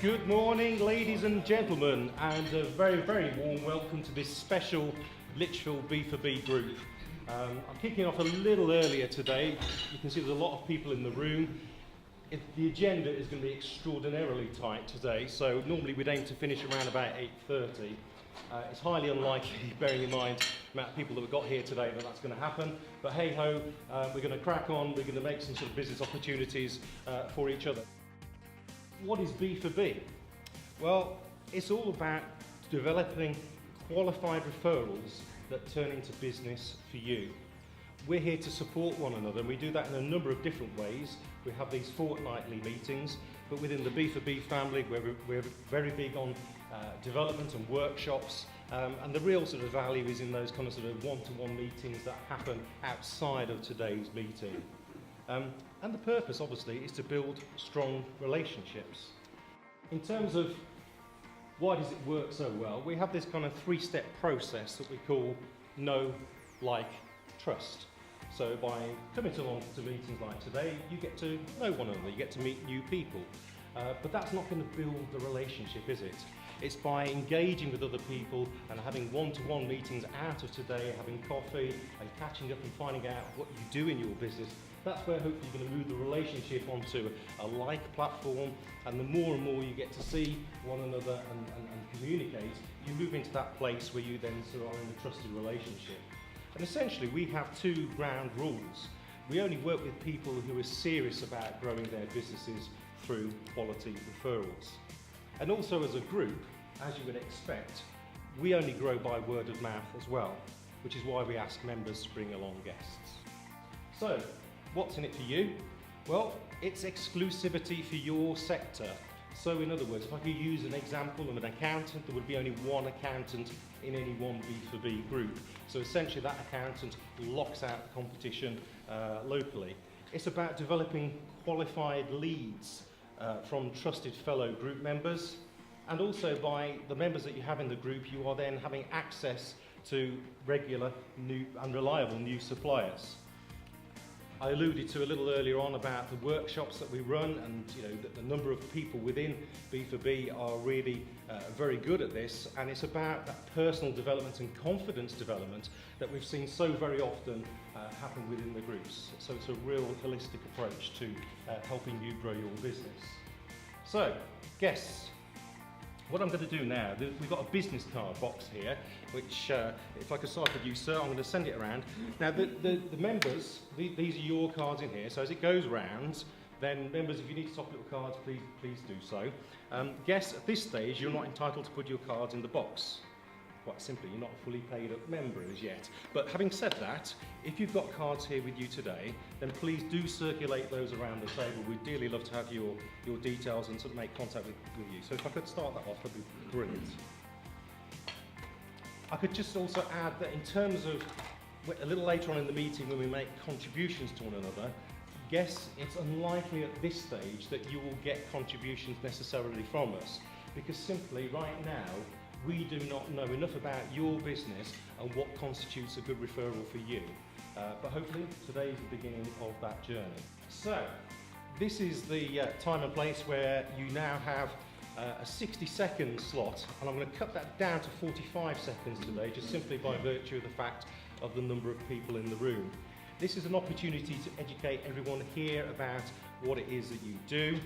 Good morning, ladies and gentlemen, and a very, very warm welcome to this special Lichfield B4B group. I'm kicking off a little earlier today. You can see there's a lot of people in the room. The agenda is going to be extraordinarily tight today, so normally we'd aim to finish around about 8:30. It's highly unlikely, bearing in mind the amount of people that we've got here today, that that's going to happen. But hey ho, we're going to crack on. We're going to make some sort of business opportunities for each other. What is B4B? Well, it's all about developing qualified referrals that turn into business for you. We're here to support one another, and we do that in a number of different ways. We have these fortnightly meetings, but within the B4B family, we're very big on development and workshops, and the real sort of value is in those kind of sort of one-to-one meetings that happen outside of today's meeting. And the purpose, obviously, is to build strong relationships. In terms of why does it work so well, we have this kind of three-step process that we call know, like, trust. So by coming along to meetings like today, you get to know one another, you get to meet new people. But that's not going to build the relationship, is it? It's by engaging with other people and having one-to-one meetings out of today, having coffee and catching up and finding out what you do in your business. That's where hopefully you're going to move the relationship onto a like platform, and the more and more you get to see one another and communicate, you move into that place where you then sort of are in a trusted relationship. And essentially we have two ground rules. We only work with people who are serious about growing their businesses through quality referrals. And also as a group, as you would expect, we only grow by word of mouth as well, which is why we ask members to bring along guests. So, what's in it for you? Well, it's exclusivity for your sector. So in other words, if I could use an example of an accountant, there would be only one accountant in any one B4B group. So essentially that accountant locks out the competition locally. It's about developing qualified leads from trusted fellow group members, and also by the members that you have in the group, you are then having access to regular, new and reliable new suppliers. I alluded to a little earlier on about the workshops that we run, and you know the number of people within B4B are really very good at this, and it's about that personal development and confidence development that we've seen so very often happen within the groups. So it's a real holistic approach to helping you grow your business. So, guests. What I'm going to do now, we've got a business card box here, which, if I could start with you, sir, I'm going to send it around. Now, the members, these are your cards in here, so as it goes round, then members, if you need to top up your cards, please do so. Guests, at this stage, you're not entitled to put your cards in the box. Quite simply, you're not a fully paid up member as yet. But having said that, if you've got cards here with you today, then please do circulate those around the table. We'd dearly love to have your details and sort of make contact with you. So if I could start that off, that'd be brilliant. I could just also add that in terms of a little later on in the meeting when we make contributions to one another, guess it's unlikely at this stage that you will get contributions necessarily from us, because simply right now, we do not know enough about your business and what constitutes a good referral for you. But hopefully today is the beginning of that journey. So this is the time and place where you now have a 60-second slot, and I'm going to cut that down to 45 seconds today, just simply by virtue of the fact of the number of people in the room. This is an opportunity to educate everyone here about what it is that you do,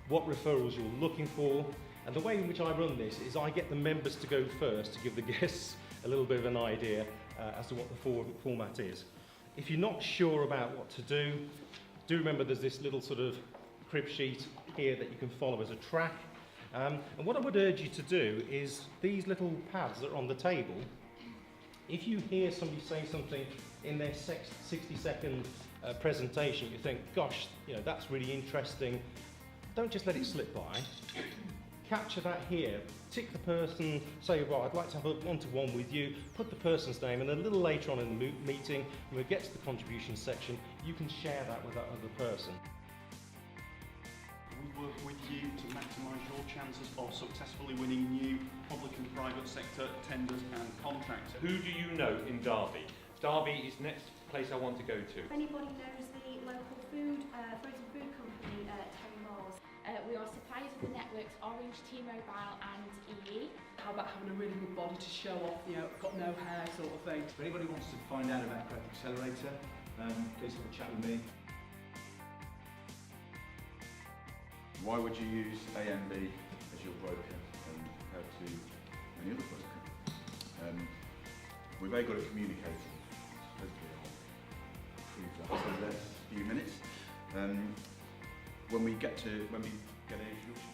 what referrals you're looking for. And the way in which I run this is I get the members to go first to give the guests a little bit of an idea as to what the format is. If you're not sure about what to do remember there's this little sort of crib sheet here that you can follow as a track. And what I would urge you to do is these little pads that are on the table, if you hear somebody say something in their 60-second presentation, you think, gosh, you know, that's really interesting, don't just let it slip by. Capture that here, tick the person, say, right, I'd like to have a one-to-one with you, put the person's name, and a little later on in the meeting, when we get to the contribution section, you can share that with that other person. We work with you to maximise your chances of successfully winning new public and private sector tenders and contracts. Who do you know in Derby? Derby is the next place I want to go to. If anybody knows the local frozen food company, Terry Mars. We are suppliers of the networks Orange, T-Mobile and EE. How about having a really good body to show off, you know, got no hair sort of thing. If anybody wants to find out about Growth Accelerator, please have a chat with me. Why would you use AMB as your broker compared to any other broker? We're very good at communicating. Hopefully I'll prove that over the next few minutes. When we get an introduction.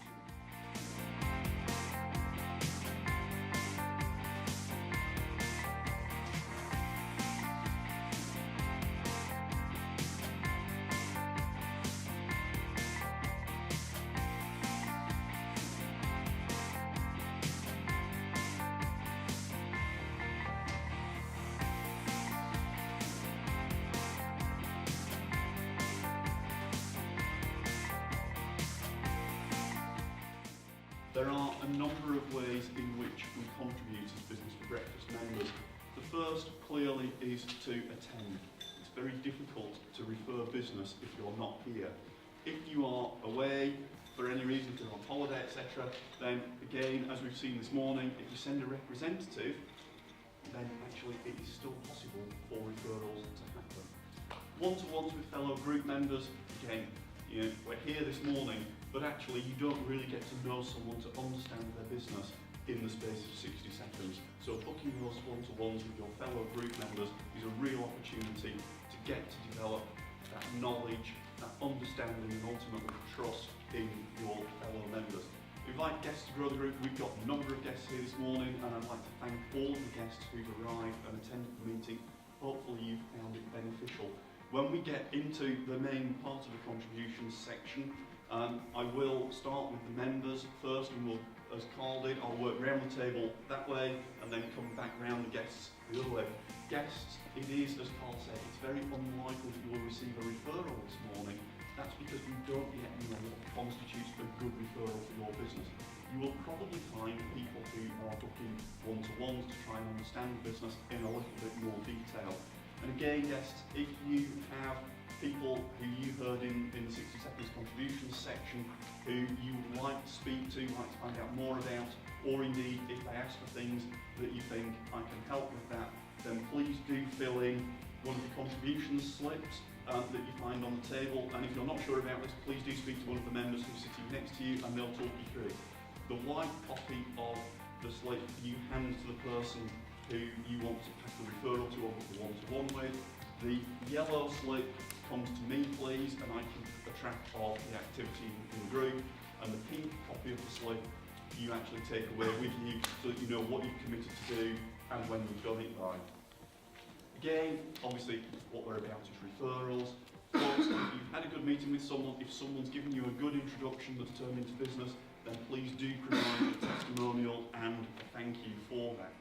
There are a number of ways in which we contribute as Business for Breakfast members. The first, clearly, is to attend. It's very difficult to refer business if you're not here. If you are away for any reason, if you're on holiday, etc., then again, as we've seen this morning, if you send a representative, then actually it is still possible for referrals to happen. One-to-ones with fellow group members, again, you know, we're here this morning, but actually you don't really get to know someone to understand their business in the space of 60 seconds. So booking those one-to-ones with your fellow group members is a real opportunity to get to develop that knowledge, that understanding and ultimately trust in your fellow members. We'd like guests to grow the group. We've got a number of guests here this morning and I'd like to thank all of the guests who've arrived and attended the meeting. Hopefully you've found it beneficial. When we get into the main part of the contributions section, I will start with the members first, and we'll, as Carl did, I'll work round the table that way and then come back round the guests the other way. Guests, it is, as Carl said, it's very unlikely that you will receive a referral this morning. That's because we don't yet know what constitutes a good referral for your business. You will probably find people who are booking one-to-ones to try and understand the business in a little bit more detail. And again, guests, if you have people who you heard in the 60 seconds contributions section who you would like to speak to, like to find out more about, or indeed if they ask for things that you think I can help with that, then please do fill in one of the contributions slips that you find on the table. And if you're not sure about this, please do speak to one of the members who's sitting next to you and they'll talk you through it. The white copy of the slip you hand to the person who you want to pass the referral to or book the one-to-one with. The yellow slip comes to me, please, and I keep a track of the activity in the group. And the pink copy of the slip you actually take away with you so that you know what you've committed to do and when you've done it by. Again, obviously, what we're about is referrals. Folks, if you've had a good meeting with someone, if someone's given you a good introduction that's turned into business, then please do provide a testimonial and a thank you for that.